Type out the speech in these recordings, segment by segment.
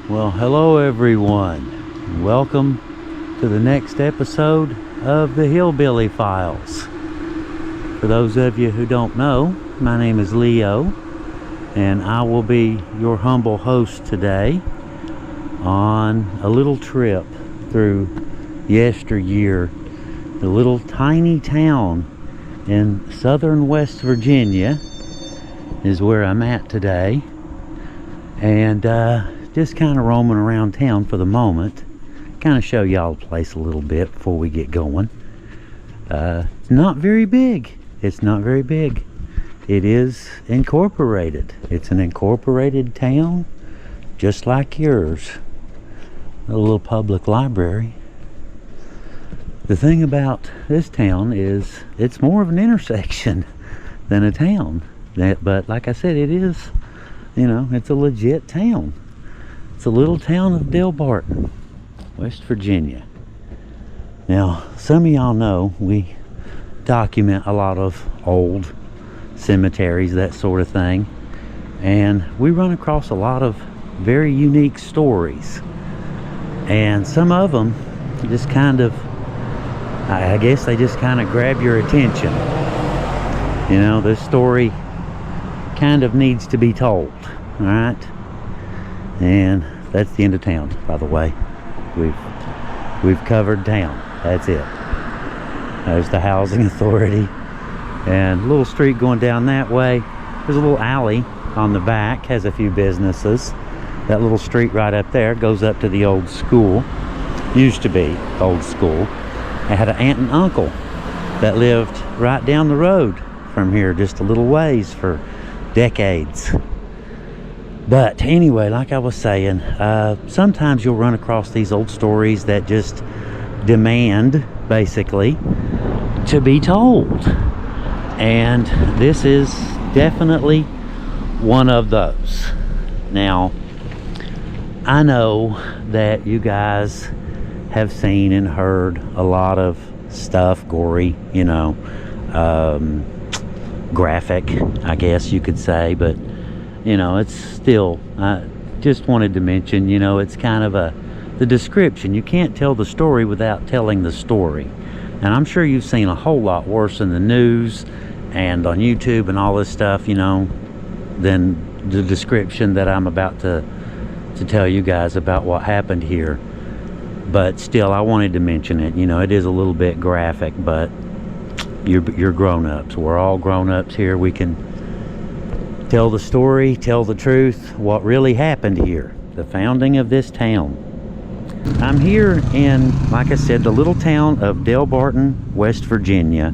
Well, hello everyone. Welcome to the next episode of the Hillbilly Files. For those of you who don't know, my name is Leo, and I will be your humble host today on a little trip through yesteryear. The little tiny town in southern West Virginia is where I'm at today, and just kind of roaming around town for the moment. Kind of show y'all the place a little bit before we get going. It's not very big. It's not very big. It is incorporated. It's an incorporated town, just like yours. A little public library. The thing about this town is it's more of an intersection than a town. But like I said, it is, it's a legit town. It's a little town of Delbarton, West Virginia. Now, some of y'all know we document a lot of old cemeteries, that sort of thing. And we run across a lot of very unique stories. And some of them just kind of, I guess they just kind of grab your attention. This story kind of needs to be told, all right? And that's the end of town, by the way. We've covered town. That's it. There's the housing authority, and a little street going down that way. There's a little alley on the back, has a few businesses. That little street right up there goes up to the old school. Used to be old school. I had an aunt and uncle that lived right down the road from here, just a little ways, for decades. But anyway, like I was saying, sometimes you'll run across these old stories that just demand, basically, to be told. And this is definitely one of those. Now, I know that you guys have seen and heard a lot of stuff, gory, graphic, I guess you could say, but it's still, I just wanted to mention, it's kind of the description. You can't tell the story without telling the story. And I'm sure you've seen a whole lot worse in the news and on YouTube and all this stuff, than the description that I'm about to tell you guys about what happened here. But still, I wanted to mention it. It is a little bit graphic, but you're grown-ups. We're all grown-ups here. We can tell the story, tell the truth, what really happened here, the founding of this town. I'm here in, like I said, the little town of Delbarton, West Virginia.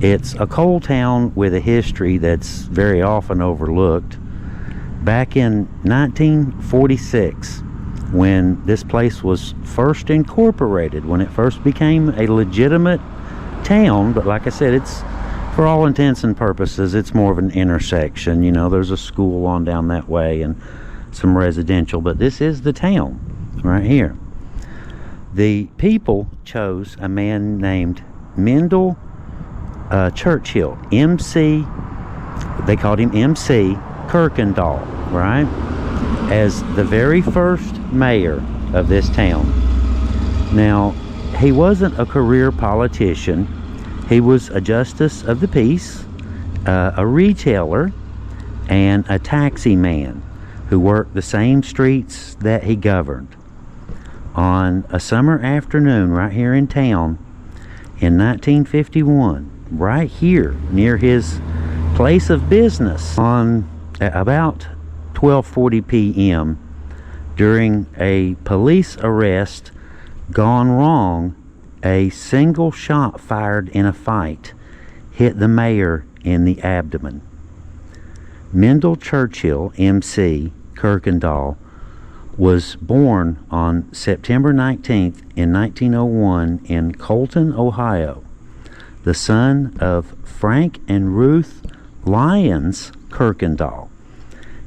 It's a coal town with a history that's very often overlooked. Back in 1946, when this place was first incorporated, when it first became a legitimate town, but like I said, it's, for all intents and purposes, it's more of an intersection. There's a school on down that way and some residential, but this is the town right here. The people chose a man named Mendal Churchill, MC, they called him MC Kirkendal, right, as the very first mayor of this town. Now, he wasn't a career politician. He was a justice of the peace, a retailer, and a taxi man who worked the same streets that he governed. On a summer afternoon right here in town in 1951, right here near his place of business, on about 12:40 p.m., during a police arrest gone wrong, a single shot fired in a fight hit the mayor in the abdomen. Mendal Churchill, MC Kirkendal, was born on September 19th in 1901 in Colton, Ohio, the son of Frank and Ruth Lyons Kirkendal.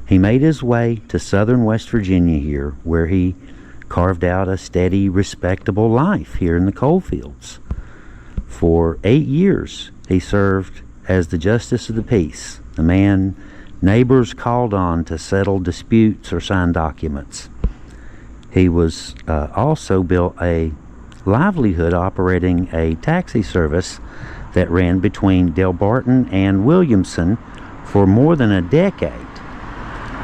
He made his way to southern West Virginia here, where he carved out a steady, respectable life here in the coal fields. For 8 years, he served as the Justice of the Peace, the man neighbors called on to settle disputes or sign documents. He was also built a livelihood operating a taxi service that ran between Delbarton and Williamson for more than a decade.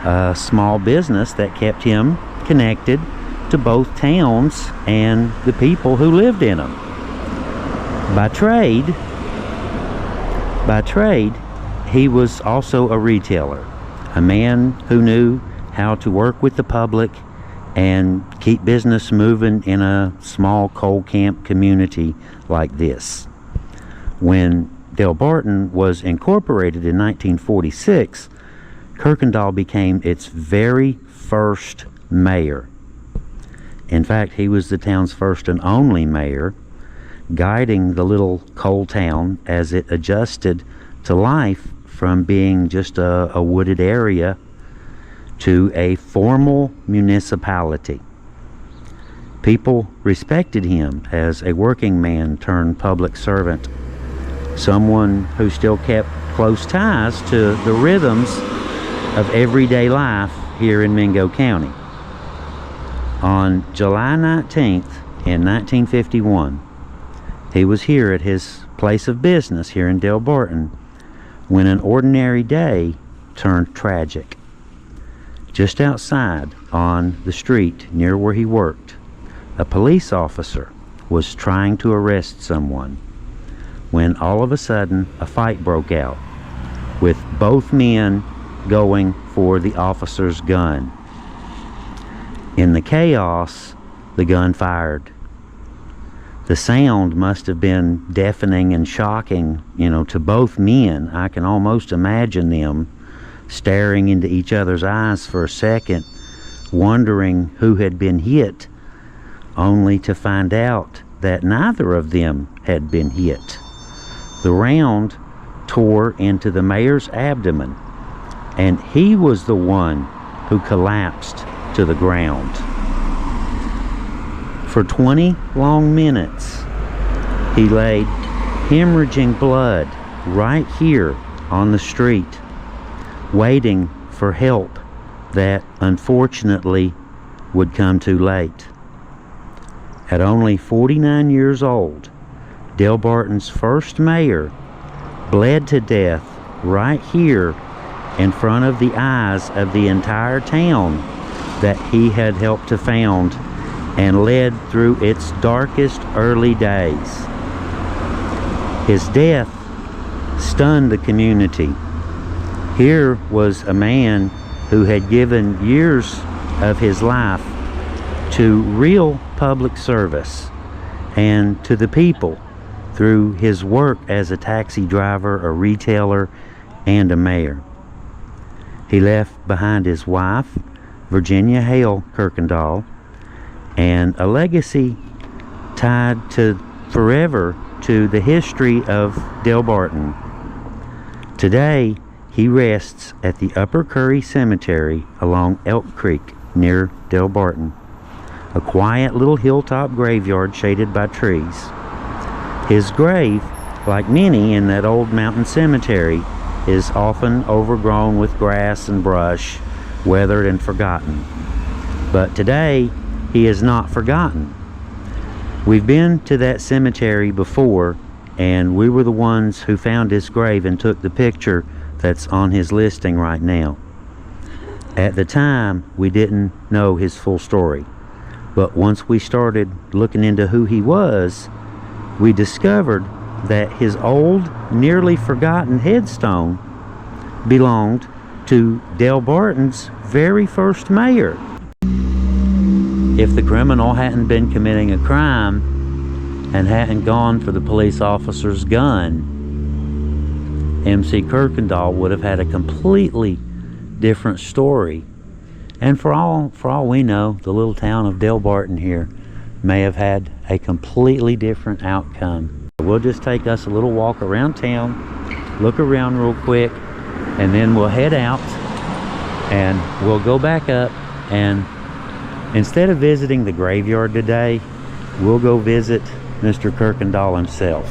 A small business that kept him connected to both towns and the people who lived in them. By trade, he was also a retailer, a man who knew how to work with the public and keep business moving in a small coal camp community like this. When Delbarton was incorporated in 1946, Kirkendal became its very first mayor. In fact, he was the town's first and only mayor, guiding the little coal town as it adjusted to life from being just a wooded area to a formal municipality. People respected him as a working man turned public servant, someone who still kept close ties to the rhythms of everyday life here in Mingo County. On July 19th in 1951, he was here at his place of business here in Delbarton when an ordinary day turned tragic. Just outside on the street near where he worked, a police officer was trying to arrest someone when all of a sudden a fight broke out, with both men going for the officer's gun. In the chaos, the gun fired. The sound must have been deafening and shocking, to both men. I can almost imagine them staring into each other's eyes for a second, wondering who had been hit, only to find out that neither of them had been hit. The round tore into the mayor's abdomen, and he was the one who collapsed to the ground. For 20 long minutes, he laid hemorrhaging blood right here on the street, waiting for help that unfortunately would come too late. At only 49 years old, Delbarton's first mayor bled to death right here in front of the eyes of the entire town that he had helped to found and led through its darkest early days. His death stunned the community. Here was a man who had given years of his life to real public service and to the people through his work as a taxi driver, a retailer, and a mayor. He left behind his wife, Virginia Hale Kirkendal, and a legacy tied to forever to the history of Delbarton. Today, he rests at the Upper Curry Cemetery along Elk Creek near Delbarton, a quiet little hilltop graveyard shaded by trees. His grave, like many in that old mountain cemetery, is often overgrown with grass and brush, weathered and forgotten. But today, he is not forgotten. We've been to that cemetery before, and we were the ones who found his grave and took the picture that's on his listing right now. At the time, we didn't know his full story, but once we started looking into who he was, we discovered that his old, nearly forgotten headstone belonged to Delbarton's very first mayor. If the criminal hadn't been committing a crime and hadn't gone for the police officer's gun, MC Kirkendal would have had a completely different story. And for all we know, the little town of Delbarton here may have had a completely different outcome. We'll just take us a little walk around town, look around real quick, and then we'll head out and we'll go back up, and instead of visiting the graveyard today, we'll go visit Mr. Kirkendal himself.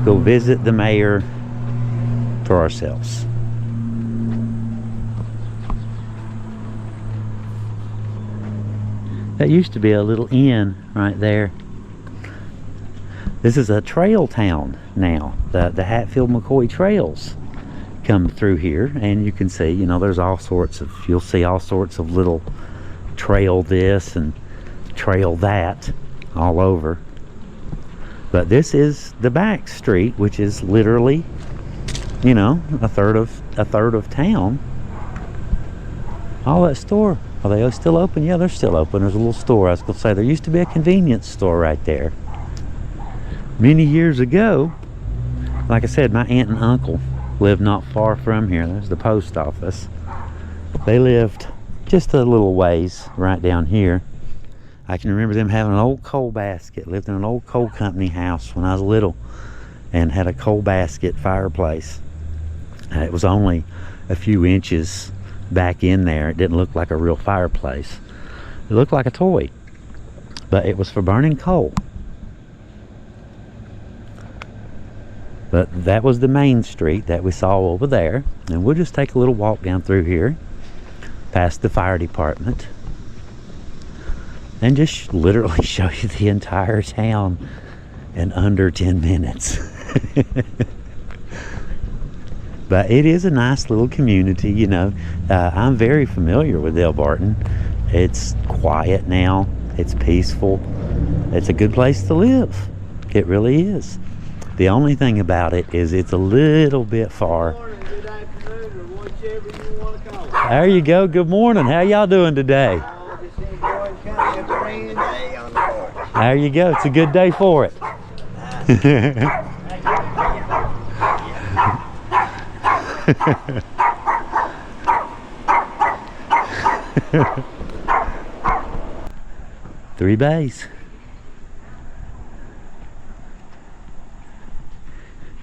Go visit the mayor for ourselves. That used to be a little inn right there. This is a trail town now. The Hatfield-McCoy trails come through here, and you can see, you know, there's all sorts of, you'll see all sorts of little trail this and trail that all over. But this is the back street, which is literally, you know, a third of town. All that store, are they still open? Yeah, they're still open. There's a little store. I was going to say, there used to be a convenience store right there. Many years ago, like I said, my aunt and uncle lived not far from here. There's the post office. They lived just a little ways right down here. I can remember them having an old coal basket. Lived in an old coal company house when I was little, and had a coal basket fireplace. It was only a few inches back in there. It didn't look like a real fireplace. It looked like a toy, but it was for burning coal. But that was the main street that we saw over there. And we'll just take a little walk down through here, past the fire department, and just literally show you the entire town in under 10 minutes. But it is a nice little community, you know. I'm very familiar with Delbarton. It's quiet now. It's peaceful. It's a good place to live. It really is. The only thing about it is it's a little bit far. Good morning, good afternoon, or whichever you want to call it. There you go. Good morning. How y'all doing today? Just enjoying kind of a rainy day on the porch. There you go. It's a good day for it. 3 bays.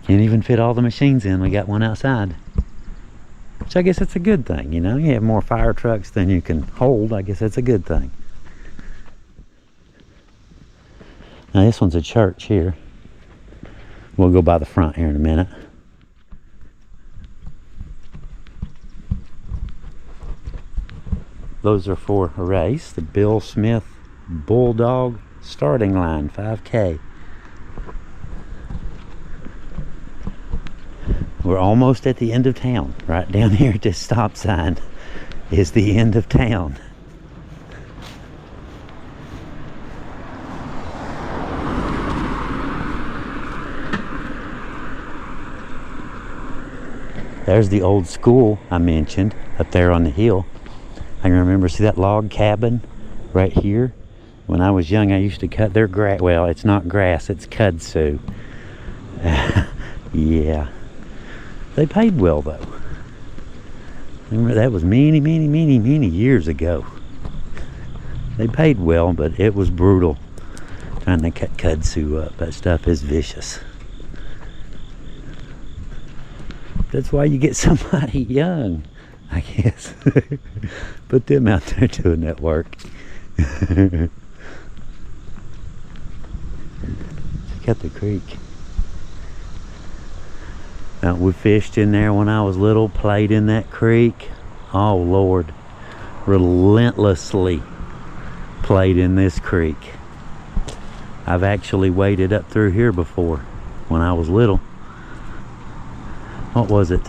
Can't even fit all the machines in. We got one outside, which I guess it's a good thing, you know. You have more fire trucks than you can hold. I guess that's a good thing. Now this one's a church here. We'll go by the front here in a minute. Those are for a race, the Bill Smith Bulldog starting line 5K. We're almost at the end of town. Right down here at this stop sign is the end of town. There's the old school I mentioned up there on the hill. I can remember, see that log cabin right here? When I was young, I used to cut their grass. Well, it's not grass, it's kudzu. Yeah. They paid well, though. Remember, that was many, many, many, many years ago. They paid well, but it was brutal trying to cut kudzu up. That stuff is vicious. That's why you get somebody young, I guess. Put them out there doing that work. Check out the creek. We fished in there when I was little, played in that creek. Oh Lord, relentlessly played in this creek. I've actually waded up through here before when I was little. What was it,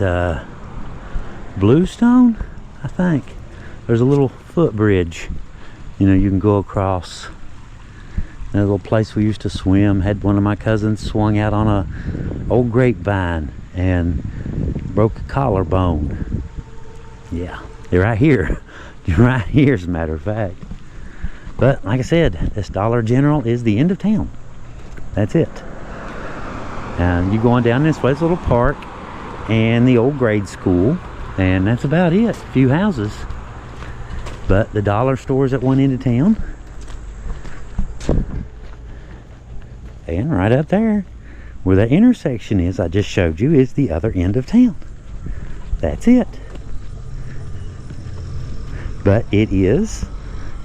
Bluestone, I think. There's a little footbridge, you know, you can go across. That little place we used to swim. Had one of my cousins swung out on a old grapevine and broke a collarbone. Yeah, they're right here. You're right here, as a matter of fact. But like I said, this Dollar General is the end of town. That's it. And you going down this way, it's a little park and the old grade school, and that's about it. A few houses. But the dollar store's at one end of town. And right up there, where that intersection is I just showed you, is the other end of town. That's it. But it's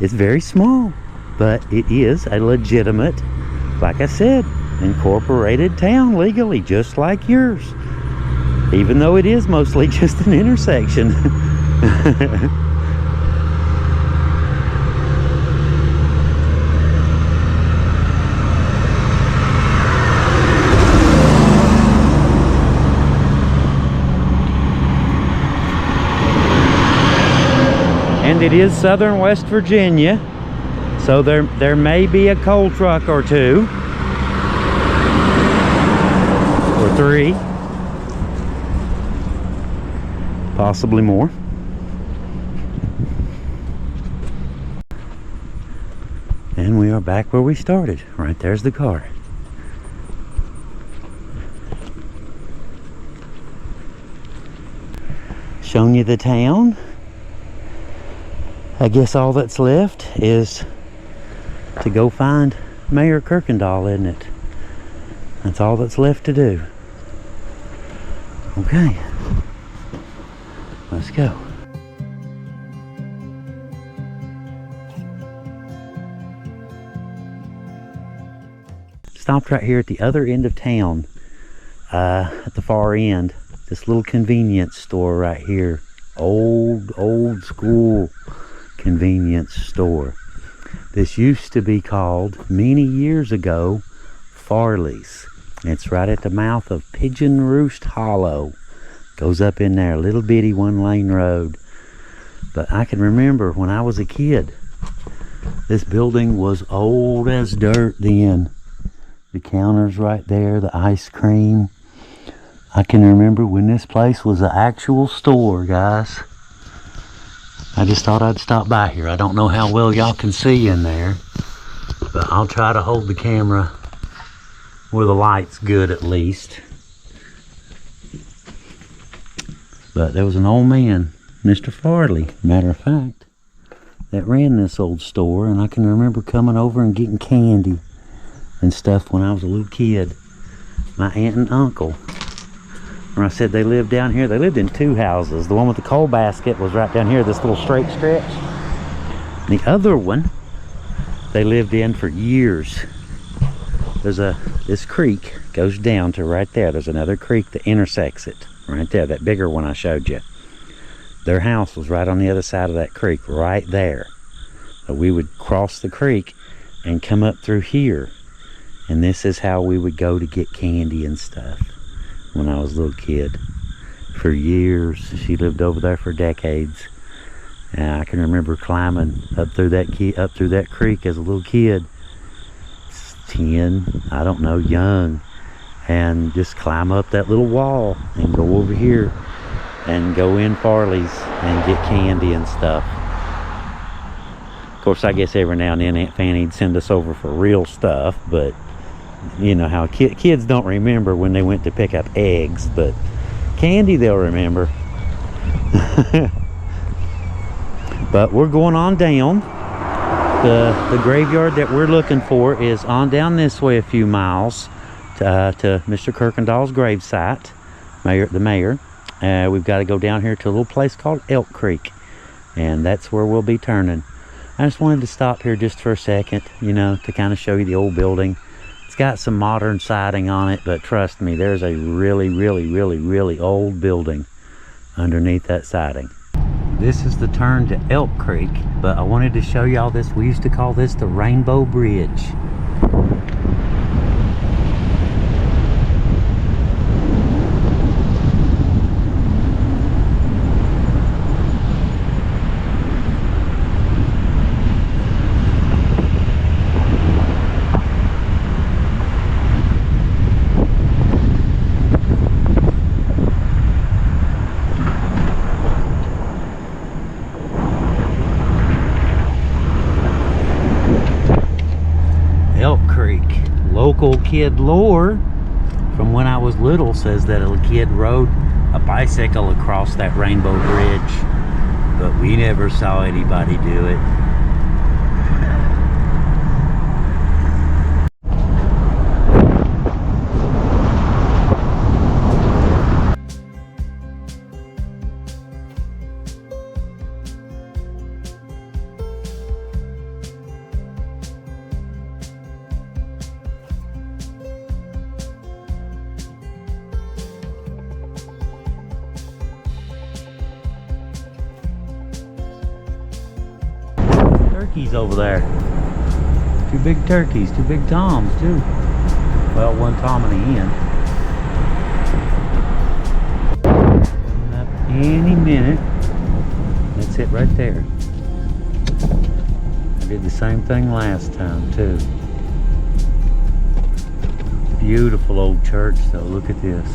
very small, but it is a legitimate, like I said, incorporated town legally, just like yours. Even though it is mostly just an intersection. And it is southern West Virginia, so there may be a coal truck or two or three, possibly more. And we are back where we started. Right there's the car. Shown you the town. I guess all that's left is to go find Mayor Kirkendal, isn't it? That's all that's left to do. Okay, let's go. Stopped right here at the other end of town, at the far end. This little convenience store right here. Old school convenience store. This used to be called, many years ago, Farley's. It's right at the mouth of Pigeon Roost Hollow. Goes up in there, little bitty one-lane road. But I can remember when I was a kid, this building was old as dirt then. The counters right there, the ice cream. I can remember when this place was an actual store, guys. I just thought I'd stop by here. I don't know how well y'all can see in there, but I'll try to hold the camera where the light's good at least. But there was an old man, Mr. Farley, matter of fact, that ran this old store, and I can remember coming over and getting candy and stuff when I was a little kid. My aunt and uncle, when I said they lived down here, they lived in two houses. The one with the coal basket was right down here, this little straight stretch. The other one, they lived in for years. This creek goes down to right there. There's another creek that intersects it, right there, that bigger one I showed you. Their house was right on the other side of that creek, right there. So we would cross the creek and come up through here. And this is how we would go to get candy and stuff when I was a little kid. For years, she lived over there for decades. And I can remember climbing up through that creek as a little kid. 10, I don't know, young. And just climb up that little wall and go over here and go in Farley's and get candy and stuff. Of course, I guess every now and then Aunt Fanny'd send us over for real stuff, but you know how kids don't remember when they went to pick up eggs, but candy they'll remember. But we're going on down. The graveyard that we're looking for is on down this way a few miles to Mr. Kirkendall's gravesite, the mayor. We've got to go down here to a little place called Elk Creek, and that's where we'll be turning. I just wanted to stop here just for a second, you know, to kind of show you the old building. It's got some modern siding on it, but trust me, there's a really old building underneath that siding. This is the turn to Elk Creek, but I wanted to show y'all this. We used to call this the Rainbow Bridge. Local kid lore from when I was little says that a kid rode a bicycle across that Rainbow Bridge, but we never saw anybody do it. Turkeys over there. Two big turkeys, two big toms too. Well, one tom and a hen. Coming up any minute. That's it right there. Did the same thing last time too. Beautiful old church though, look at this.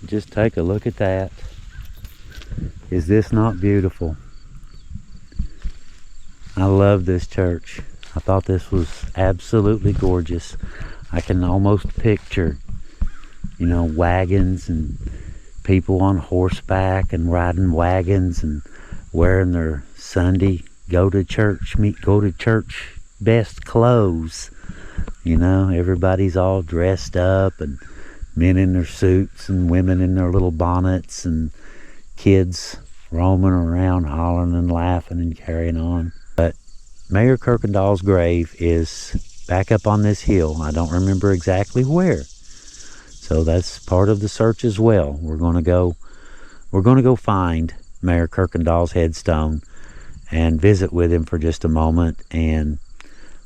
Just take a look at that. Is this not beautiful? I love this church. I thought this was absolutely gorgeous. I can almost picture, you know, wagons and people on horseback and riding wagons and wearing their Sunday go to church best clothes. You know, everybody's all dressed up, and men in their suits and women in their little bonnets, and kids roaming around hollering and laughing and carrying on. But Mayor Kirkendal's grave is back up on this hill. I don't remember exactly where. So that's part of the search as well. We're gonna go find Mayor Kirkendal's headstone and visit with him for just a moment, and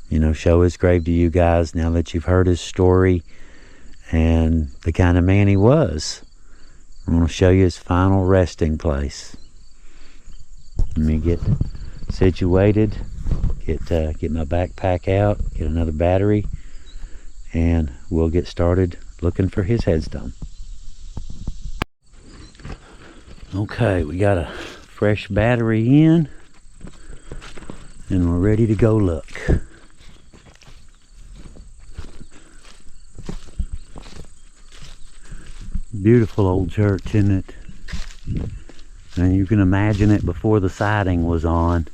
you know, show his grave to you guys now that you've heard his story and the kind of man he was. I'm going to show you his final resting place. Let me get situated, get my backpack out, get another battery, and we'll get started looking for his headstone. Okay, we got a fresh battery in, and we're ready to go look. Beautiful old church, isn't it? And you can imagine it before the siding was on.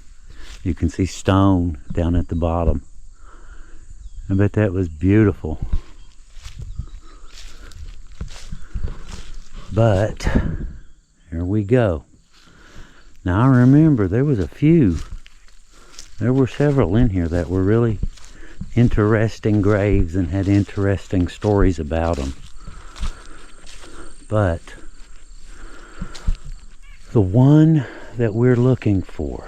You can see stone down at the bottom. I bet that was beautiful. But here we go. Now I remember there were several in here that were really interesting graves and had interesting stories about them. But the one that we're looking for,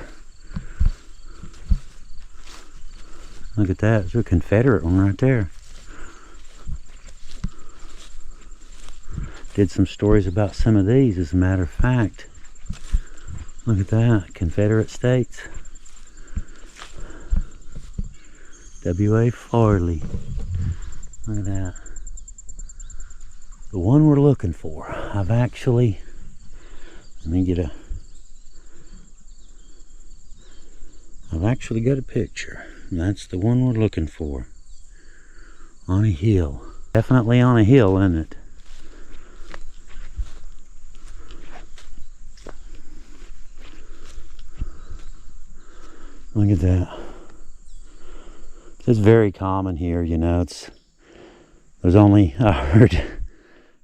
look at that, it's a Confederate one right there. Did some stories about some of these, as a matter of fact. Look at that, Confederate States. W.A. Farley. Look at that. The one we're looking for. I've actually got a picture. That's the one we're looking for. On a hill. Definitely on a hill, isn't it? Look at that. It's very common here, you know. I heard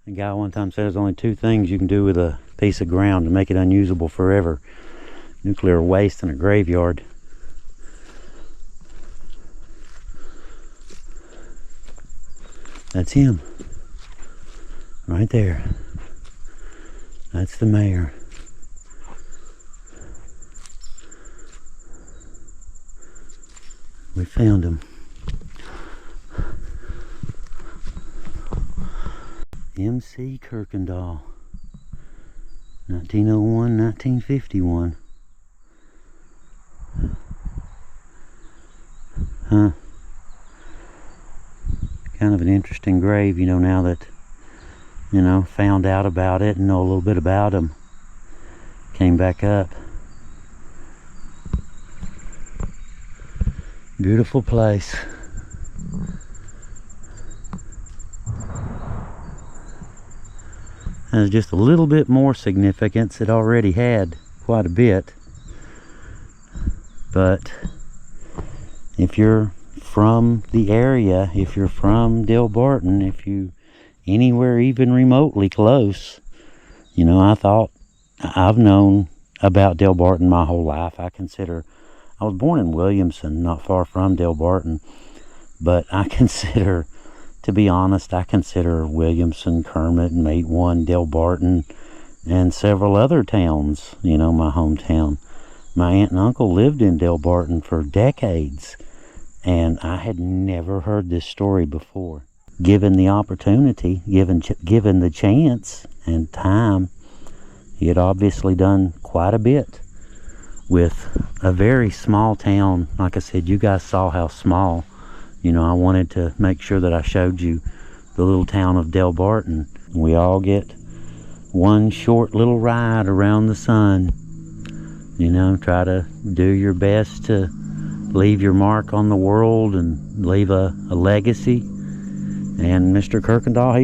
a guy one time said there's only two things you can do with a piece of ground to make it unusable forever: nuclear waste and a graveyard. That's him. Right there. That's the mayor. We found him. M.C. Kirkendal, 1901, 1951. Huh. Kind of an interesting grave, you know, now that, you know, found out about it and know a little bit about him. Came back up. Beautiful place. Has just a little bit more significance. It already had quite a bit. But if you're from the area, if you're from Delbarton, if you anywhere even remotely close, you know, I've known about Delbarton my whole life. I was born in Williamson, not far from Delbarton, But I consider, to be honest, I consider Williamson, Kermit, Mate 1, Delbarton, and several other towns, you know, my hometown. My aunt and uncle lived in Delbarton for decades, and I had never heard this story before. Given the opportunity, given the chance and time, he had obviously done quite a bit with a very small town. Like I said, you guys saw how small. You know, I wanted to make sure that I showed you the little town of Delbarton. We all get one short little ride around the sun. You know, try to do your best to leave your mark on the world and leave a legacy. And Mr. Kirkendal,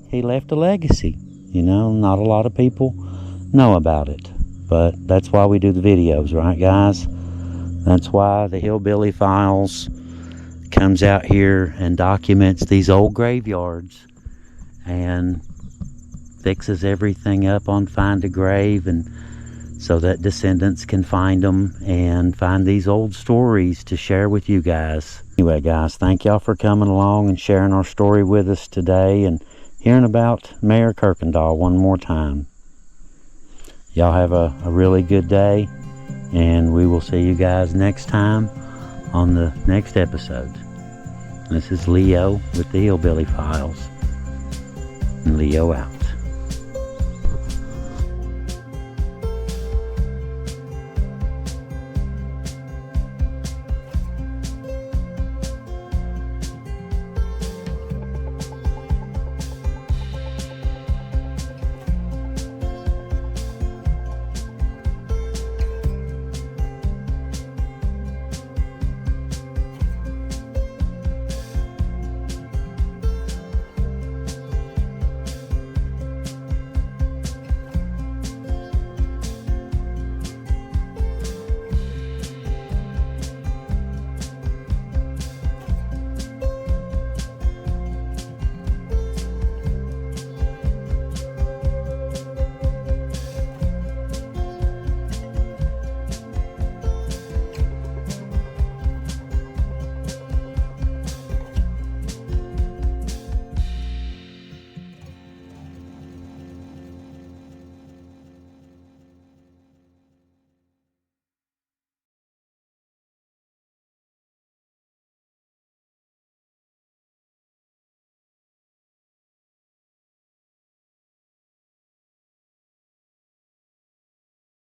he left a legacy. You know, not a lot of people know about it, but that's why we do the videos, right, guys? That's why the Hillbilly Files comes out here and documents these old graveyards and fixes everything up on Find a Grave, and so that descendants can find them and find these old stories to share with you guys. Anyway, guys, thank y'all for coming along and sharing our story with us today and hearing about Mayor Kirkendal one more time. Y'all have a really good day, and we will see you guys next time on the next episode. This is Leo with the Hillbilly Files. And Leo out.